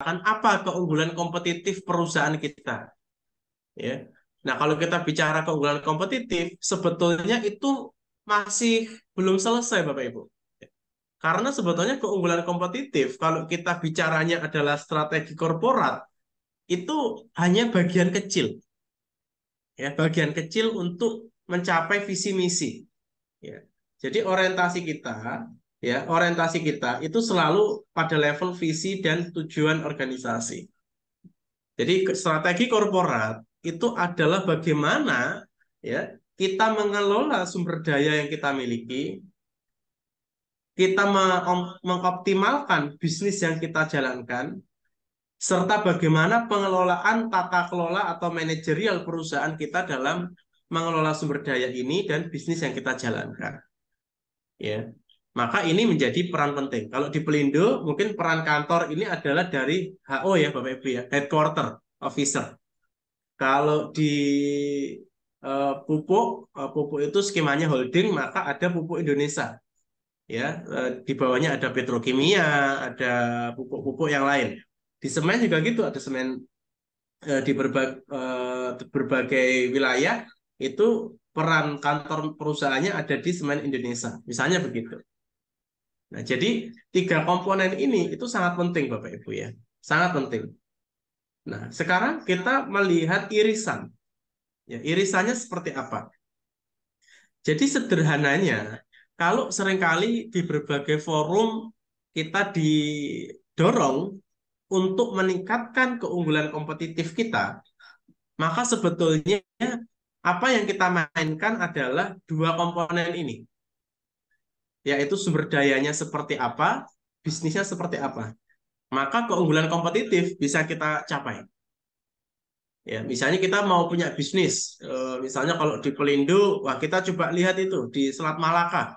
apa keunggulan kompetitif perusahaan kita, ya. Nah, kalau kita bicara keunggulan kompetitif, sebetulnya itu masih belum selesai, Bapak Ibu. Karena sebetulnya keunggulan kompetitif, kalau kita bicaranya adalah strategi korporat, itu hanya bagian kecil, ya, bagian kecil untuk mencapai visi misi, ya. Jadi orientasi kita itu selalu pada level visi dan tujuan organisasi. Jadi strategi korporat itu adalah bagaimana, ya, kita mengelola sumber daya yang kita miliki, kita mengoptimalkan bisnis yang kita jalankan, serta bagaimana pengelolaan tata kelola atau manajerial perusahaan kita dalam mengelola sumber daya ini dan bisnis yang kita jalankan. Ya, maka ini menjadi peran penting. Kalau di Pelindo, mungkin peran kantor ini adalah dari HO, ya Bapak Ibu, ya, headquarter officer. Kalau di pupuk itu skemanya holding, maka ada Pupuk Indonesia. Ya, di bawahnya ada petrokimia, ada pupuk-pupuk yang lain. Di semen juga gitu, ada semen di berbagai wilayah itu peran kantor perusahaannya ada di Semen Indonesia, misalnya begitu. Nah, jadi tiga komponen ini itu sangat penting, Bapak Ibu, ya, sangat penting. Nah, sekarang kita melihat irisan, ya, irisannya seperti apa? Jadi sederhananya, kalau seringkali di berbagai forum kita didorong untuk meningkatkan keunggulan kompetitif kita, maka sebetulnya apa yang kita mainkan adalah dua komponen ini, yaitu sumber dayanya seperti apa, bisnisnya seperti apa. Maka keunggulan kompetitif bisa kita capai. Ya, misalnya kita mau punya bisnis, misalnya kalau di Pelindo, wah kita coba lihat itu di Selat Malaka.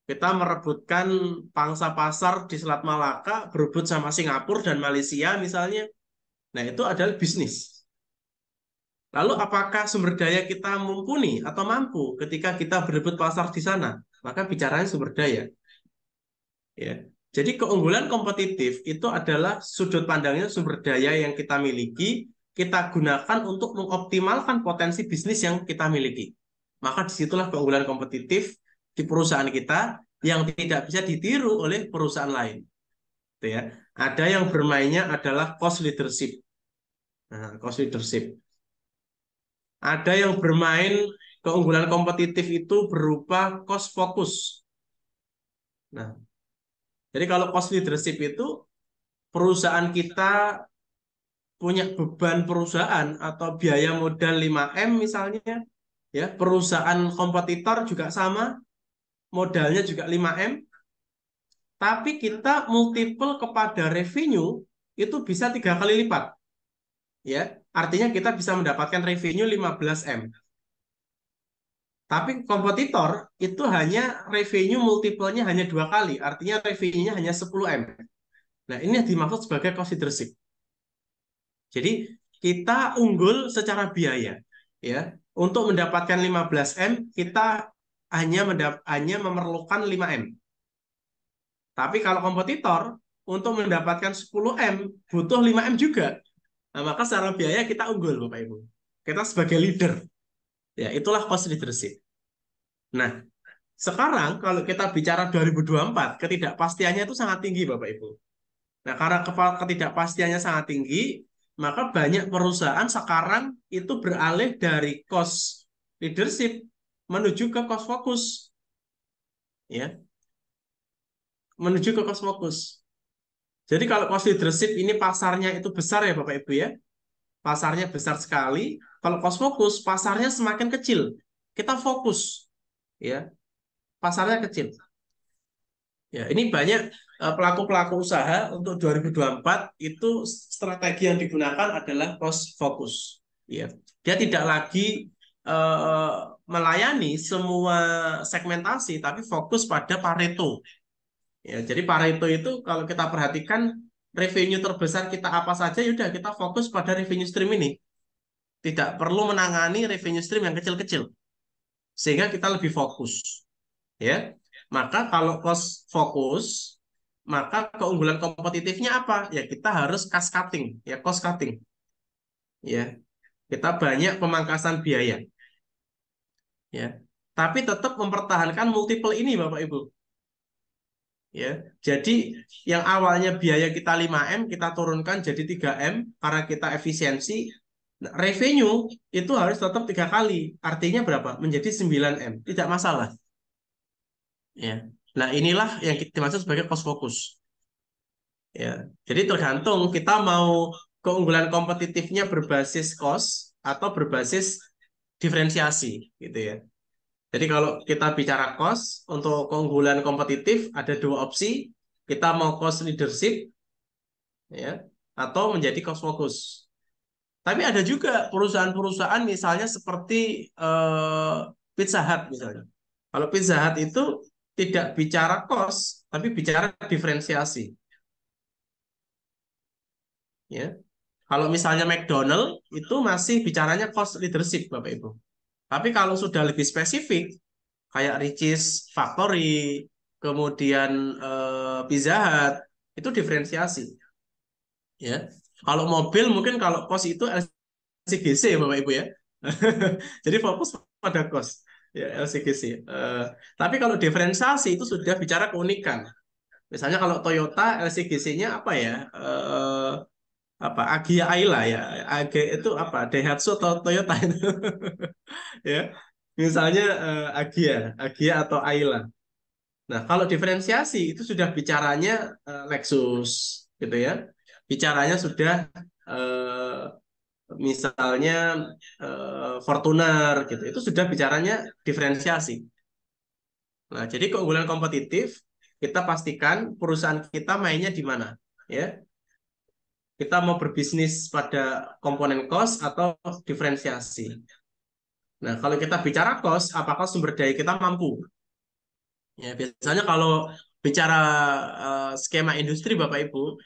Kita merebutkan pangsa pasar di Selat Malaka, berebut sama Singapura dan Malaysia misalnya. Nah, itu adalah bisnis. Lalu apakah sumber daya kita mumpuni atau mampu ketika kita berebut pasar di sana? Maka bicaranya sumber daya. Ya. Jadi keunggulan kompetitif itu adalah sudut pandangnya sumber daya yang kita miliki, kita gunakan untuk mengoptimalkan potensi bisnis yang kita miliki. Maka disitulah keunggulan kompetitif di perusahaan kita yang tidak bisa ditiru oleh perusahaan lain. Gitu ya. Ada yang bermainnya adalah cost leadership. Nah, cost leadership. Ada yang bermain keunggulan kompetitif itu berupa cost focus. Nah, jadi kalau cost leadership itu perusahaan kita punya beban perusahaan atau biaya modal 5M misalnya, ya, perusahaan kompetitor juga sama, modalnya juga 5M, tapi kita multiple kepada revenue itu bisa 3 kali lipat, ya. Artinya kita bisa mendapatkan revenue 15M. Tapi kompetitor itu hanya revenue multiple-nya hanya 2 kali, artinya revenue-nya hanya 10M. Nah, ini yang dimaksud sebagai cost leadership. Jadi kita unggul secara biaya, ya. Untuk mendapatkan 15M kita hanya memerlukan 5M. Tapi kalau kompetitor untuk mendapatkan 10M butuh 5M juga. Nah, maka secara biaya kita unggul, Bapak Ibu. Kita sebagai leader, ya, itulah cost leadership. Nah, sekarang kalau kita bicara 2024, ketidakpastiannya itu sangat tinggi, Bapak Ibu. Nah, karena ketidakpastiannya sangat tinggi, maka banyak perusahaan sekarang itu beralih dari cost leadership menuju ke cost focus, ya, menuju ke cost focus. Jadi kalau cost leadership ini pasarnya itu besar, ya Bapak Ibu, ya, pasarnya besar sekali. Kalau cost focus pasarnya semakin kecil. Kita fokus, ya, pasarnya kecil. Ya, ini banyak pelaku-pelaku usaha untuk 2024 itu strategi yang digunakan adalah cost focus. Ya, dia tidak lagi eh, melayani semua segmentasi, tapi fokus pada Pareto. Ya, jadi Pareto itu kalau kita perhatikan revenue terbesar kita apa saja, yaudah kita fokus pada revenue stream ini. Tidak perlu menangani revenue stream yang kecil-kecil, sehingga kita lebih fokus. Ya, maka kalau cost fokus maka keunggulan kompetitifnya apa? Ya kita harus cost cutting, ya cost cutting. Ya, kita banyak pemangkasan biaya, ya. Tapi tetap mempertahankan multiple ini, Bapak Ibu. Ya. Jadi yang awalnya biaya kita 5M kita turunkan jadi 3M karena kita efisiensi. Nah, revenue itu harus tetap 3 kali. Artinya berapa? Menjadi 9M. Tidak masalah. Ya. Nah, inilah yang dimaksud sebagai cost focus. Ya. Jadi tergantung kita mau keunggulan kompetitifnya berbasis cost atau berbasis diferensiasi gitu ya. Jadi kalau kita bicara cost untuk keunggulan kompetitif ada dua opsi. Kita mau cost leadership ya atau menjadi cost focus. Tapi ada juga perusahaan-perusahaan misalnya seperti eh, Pizza Hut misalnya. Kalau Pizza Hut itu tidak bicara cost, tapi bicara diferensiasi. Ya, kalau misalnya McDonald itu masih bicaranya cost leadership, Bapak Ibu. Tapi kalau sudah lebih spesifik, kayak Richeese Factory, kemudian Pizza Hut, itu diferensiasi. Ya, kalau mobil mungkin kalau cost itu LCGC, Bapak Ibu ya. Jadi fokus pada cost ya LCGC. Tapi kalau diferensiasi itu sudah bicara keunikan. Misalnya kalau Toyota LCGC-nya apa ya? Apa Agya Ayla ya? Agya itu apa? Daihatsu atau Toyota itu ya. Misalnya Agya atau Ayla. Nah, kalau diferensiasi itu sudah bicaranya Lexus gitu ya. Bicaranya sudah eh, misalnya Fortuner gitu. Itu sudah bicaranya diferensiasi. Nah, jadi keunggulan kompetitif kita pastikan perusahaan kita mainnya di mana, ya. Kita mau berbisnis pada komponen cost atau diferensiasi. Nah, kalau kita bicara cost, apakah sumber daya kita mampu? Ya, biasanya kalau bicara skema industri, Bapak Ibu,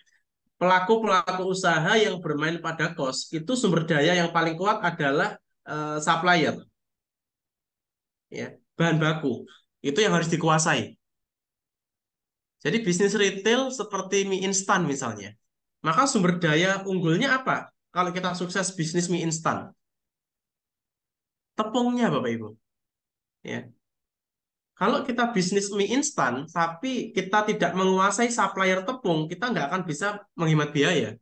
pelaku-pelaku usaha yang bermain pada cost itu sumber daya yang paling kuat adalah supplier, ya, bahan baku. Itu yang harus dikuasai. Jadi bisnis retail seperti mie instan misalnya. Maka sumber daya unggulnya apa? Kalau kita sukses bisnis mie instan, tepungnya Bapak Ibu. Ya. Kalau kita bisnis mie instan, tapi kita tidak menguasai supplier tepung, kita nggak akan bisa menghemat biaya.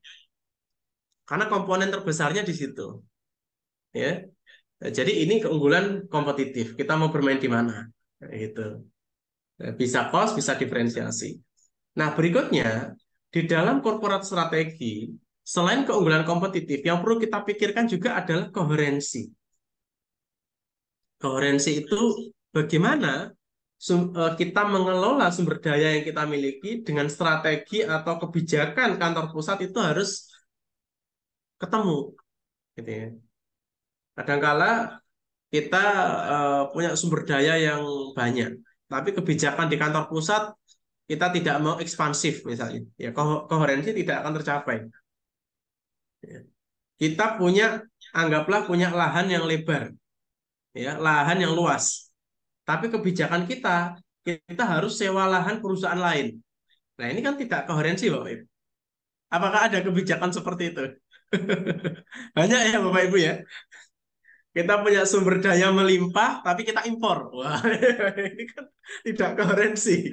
Karena komponen terbesarnya di situ. Ya. Nah, jadi ini keunggulan kompetitif. Kita mau bermain di mana? Nah, gitu. Nah, bisa cost, bisa diferensiasi. Nah, berikutnya, di dalam korporat strategi, selain keunggulan kompetitif, yang perlu kita pikirkan juga adalah koherensi. Koherensi itu bagaimana kita mengelola sumber daya yang kita miliki dengan strategi atau kebijakan kantor pusat itu harus ketemu, gitu ya. Kadangkala kita punya sumber daya yang banyak, tapi kebijakan di kantor pusat kita tidak mau ekspansif misalnya, ya koherensi tidak akan tercapai. Ya. Kita punya, anggaplah punya lahan yang lebar, ya lahan yang luas, tapi kebijakan kita harus sewa lahan perusahaan lain. Nah ini kan tidak koherensi Bapak Ibu. Apakah ada kebijakan seperti itu? Banyak ya Bapak Ibu ya. Kita punya sumber daya melimpah, tapi kita impor. Wah, ini kan tidak koherensi.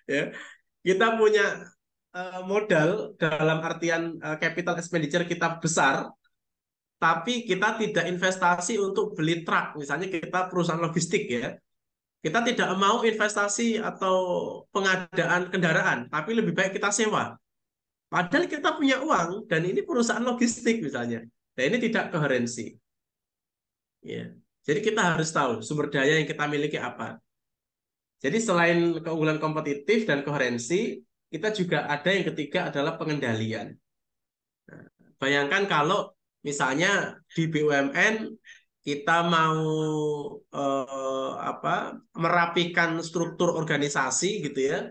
Ya, kita punya modal dalam artian capital expenditure kita besar, tapi kita tidak investasi untuk beli truk. Misalnya kita perusahaan logistik ya. Kita tidak mau investasi atau pengadaan kendaraan, tapi lebih baik kita sewa. Padahal kita punya uang dan ini perusahaan logistik misalnya. Nah, ini tidak koherensi. Ya. Jadi kita harus tahu sumber daya yang kita miliki apa. Jadi selain keunggulan kompetitif dan koherensi, kita juga ada yang ketiga adalah pengendalian. Bayangkan kalau misalnya di BUMN kita mau apa merapikan struktur organisasi gitu ya,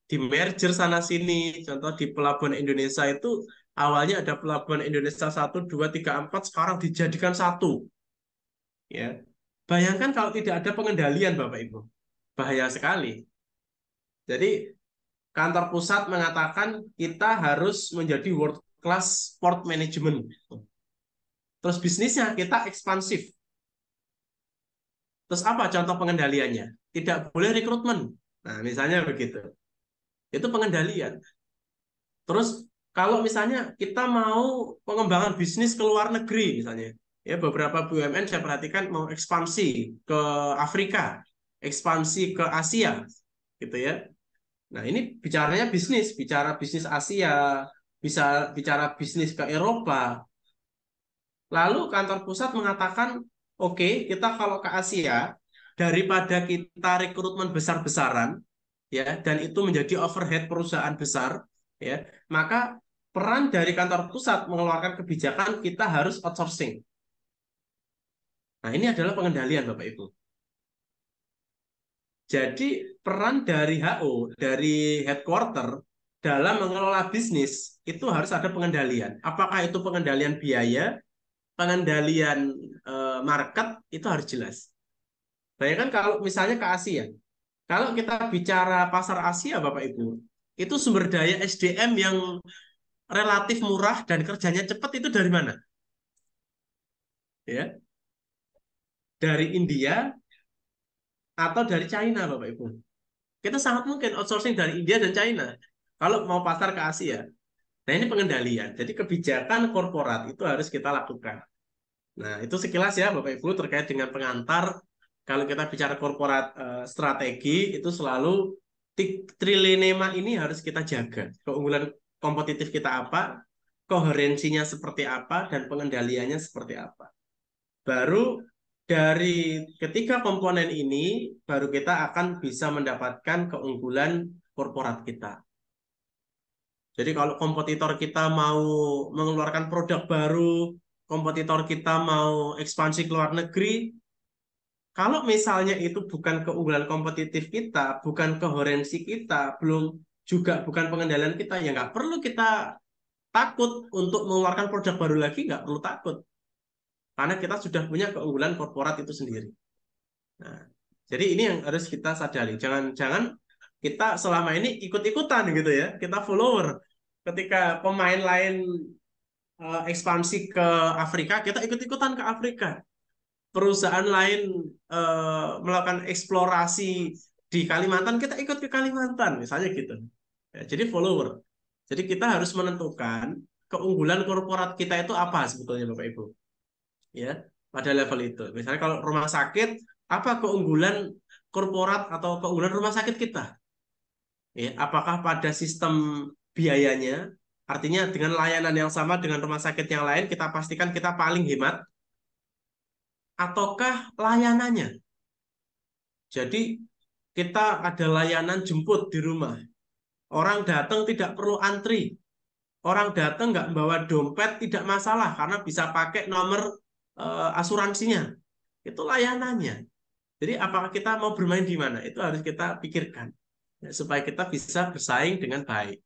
di merger sana sini. Contoh di Pelabuhan Indonesia itu awalnya ada Pelabuhan Indonesia 1, 2, 3, 4 sekarang dijadikan satu. Ya, bayangkan kalau tidak ada pengendalian Bapak Ibu, bahaya sekali. Jadi kantor pusat mengatakan kita harus menjadi world class port management. Terus bisnisnya kita ekspansif. Terus apa contoh pengendaliannya? Tidak boleh rekrutmen. Nah, misalnya begitu. Itu pengendalian. Terus kalau misalnya kita mau pengembangan bisnis ke luar negeri misalnya, ya beberapa BUMN saya perhatikan mau ekspansi ke Afrika, ekspansi ke Asia, gitu ya. Nah, ini bicaranya bisnis, bicara bisnis Asia, bisa bicara bisnis ke Eropa. Lalu kantor pusat mengatakan, oke, kita kalau ke Asia, daripada kita rekrutmen besar-besaran, ya, dan itu menjadi overhead perusahaan besar, ya, maka peran dari kantor pusat mengeluarkan kebijakan kita harus outsourcing. Nah, ini adalah pengendalian, Bapak Ibu. Jadi peran dari HO, dari headquarter dalam mengelola bisnis itu harus ada pengendalian. Apakah itu pengendalian biaya, pengendalian market itu harus jelas. Bayangkan kalau misalnya ke Asia, kalau kita bicara pasar Asia, Bapak Ibu, itu sumber daya SDM yang relatif murah dan kerjanya cepat itu dari mana? Ya, dari India atau dari China, Bapak Ibu. Kita sangat mungkin outsourcing dari India dan China kalau mau pasar ke Asia. Nah, ini pengendalian. Jadi kebijakan korporat itu harus kita lakukan. Nah, itu sekilas ya Bapak Ibu terkait dengan pengantar. Kalau kita bicara korporat strategi itu selalu trilinema ini harus kita jaga. Keunggulan kompetitif kita apa, koherensinya seperti apa, dan pengendaliannya seperti apa. Baru dari ketiga komponen ini, baru kita akan bisa mendapatkan keunggulan korporat kita. Jadi kalau kompetitor kita mau mengeluarkan produk baru, kompetitor kita mau ekspansi ke luar negeri, kalau misalnya itu bukan keunggulan kompetitif kita, bukan koherensi kita, belum juga bukan pengendalian kita, ya nggak perlu kita takut untuk mengeluarkan produk baru lagi, nggak perlu takut. Karena kita sudah punya keunggulan korporat itu sendiri. Nah, jadi ini yang harus kita sadari. Jangan kita selama ini ikut-ikutan gitu ya. Kita follower. Ketika pemain lain ekspansi ke Afrika, kita ikut-ikutan ke Afrika. Perusahaan lain melakukan eksplorasi di Kalimantan, kita ikut ke Kalimantan, misalnya gitu. Ya, jadi follower. Jadi kita harus menentukan keunggulan korporat kita itu apa sebetulnya Bapak Ibu. Ya, pada level itu. Misalnya kalau rumah sakit, apa keunggulan korporat atau keunggulan rumah sakit kita? Ya, apakah pada sistem biayanya, artinya dengan layanan yang sama dengan rumah sakit yang lain, kita pastikan kita paling hemat, ataukah layanannya? Jadi kita ada layanan jemput di rumah. Orang datang tidak perlu antri. Orang datang nggak bawa dompet tidak masalah karena bisa pakai nomor asuransinya. Itu layanannya. Jadi apakah kita mau bermain di mana? Itu harus kita pikirkan ya, supaya kita bisa bersaing dengan baik.